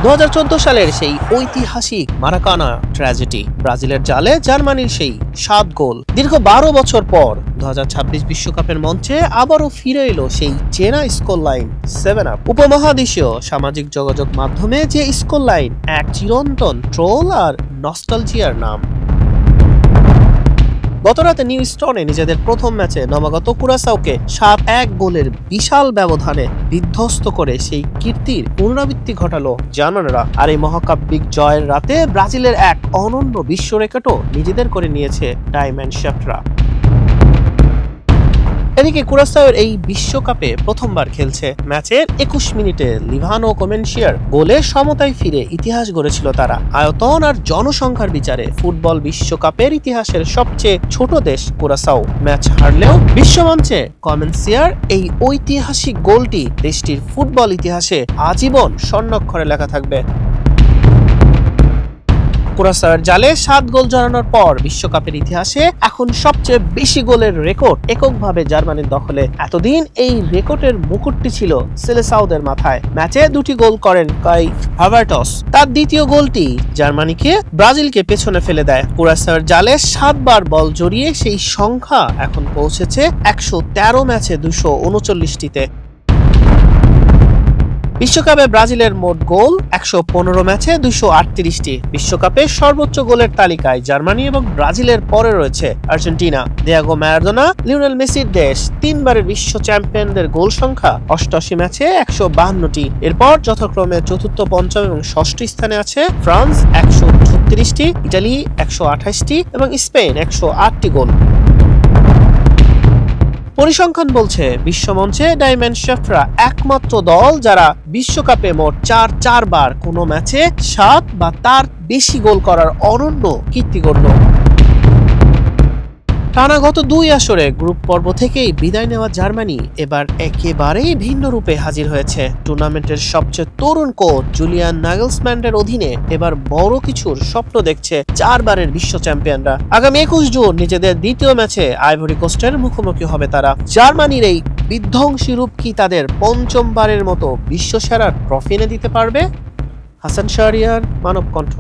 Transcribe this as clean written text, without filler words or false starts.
2014 সালের সেই ঐতিহাসিক মারাকানা ট্র্যাজেডি, ব্রাজিলের জালে জার্মানির সেই 7 গোল। দীর্ঘ 12 বছর পর 2026 বিশ্বকাপের মঞ্চে আবারও ফিরে এলো সেই চেনা স্কোর লাইন 7 আপ। উপমহাদেশীয় সামাজিক যোগাযোগ মাধ্যমে যে স্কোর লাইন এক চিরন্তন ট্রোল আর নস্টালজিয়ার নাম। গতরাতে নিউ স্টনে নিজেদের প্রথম ম্যাচে নবাগত কুরাসাওকে 7-1 গোলের বিশাল ব্যবধানে বিধ্বস্ত করে সেই কীর্তির পুনরাবৃত্তি ঘটালো জার্মানরা। আর এই মহাকাব্যিক জয়ের রাতে ব্রাজিলের এক অনন্য বিশ্ব রেকর্ডও নিজেদের করে নিয়েছে ডায়মন্ড শেফটরা। এদিকে কুরাসাওয়ের এই বিশ্বকাপে প্রথমবার খেলছে। ম্যাচের 21 মিনিটে লিভানো কমেনশিয়ার গোলে সমতায় ফিরে ইতিহাস গড়েছিল তারা। আয়তন আর জনসংখ্যার বিচারে ফুটবল বিশ্বকাপের ইতিহাসের সবচেয়ে ছোট দেশ কুরাসাও। ম্যাচ হারলেও বিশ্বমঞ্চে কমেনশিয়ার এই ঐতিহাসিক গোলটি দেশটির ফুটবল ইতিহাসে আজীবন স্বর্ণাক্ষরে লেখা থাকবে। কুরাসাওয়ের জালে 7 গোল জড়ানোর পর বিশ্বকাপের ইতিহাসে এখন সবচেয়ে বেশি গোলের রেকর্ড এককভাবে জার্মানির দখলে। এতদিন এই রেকর্ডের মুকুটটি ছিল সেলেসাওদের মাথায়। ম্যাচে 2টি গোল করেন কাই হাভার্টস। তার দ্বিতীয় গোলটি জার্মানিকে ব্রাজিলকে পেছনে ফেলে দেয়। কুরাসাওয়ের জালে 7 বার বল জড়িয়ে সেই সংখ্যা এখন পৌঁছেছে 113 ম্যাচে 239টিতে। বিশ্বকাপে ব্রাজিলের মোট গোল 115 ম্যাচে 238টি। বিশ্বকাপে সর্বোচ্চ গোলের তালিকায় জার্মানি এবং ব্রাজিলের পরে রয়েছে আর্জেন্টিনা। দিয়েগো ম্যারাডোনা, লিওনেল মেসির দেশ 3 বারের বিশ্ব চ্যাম্পিয়নদের গোল সংখ্যা 88 ম্যাচে 152টি। এরপর যথাক্রমে চতুর্থ, পঞ্চম এবং ষষ্ঠ স্থানে আছে ফ্রান্স 136টি, ইটালি 128টি এবং স্পেন 108টি গোল। পরিসংখ্যান বলছে বিশ্বমঞ্চে ডায়মন্ড শেফটরা একমাত্র দল যারা বিশ্বকাপে মোট 4 বার কোনো ম্যাচে 7 বা তার বেশি গোল করার অনন্য কীর্তি গড়ল। টানা গত 2 আসরে গ্রুপ পর্ব থেকেই বিদায় নেওয়া জার্মানি এবার একেবারেই ভিন্ন রূপে হাজির হয়েছে। টুর্নামেন্টের সবচেয়ে তরুণ কোচ জুলিয়ান নাগেলসম্যানের অধীনে এবার বড় কিছুর স্বপ্ন দেখছে 4 বারের বিশ্ব চ্যাম্পিয়নরা। আগামী 21 জুন নিজেদের দ্বিতীয় ম্যাচে আইভরি কোস্টের মুখোমুখি হবে তারা। জার্মানির এই বিধ্বংসী রূপ কি তাদের পঞ্চমবারের মতো বিশ্বসেরার ট্রফি এনে দিতে পারবে? হাসান শাহরিয়ার, মানব কণ্ঠ।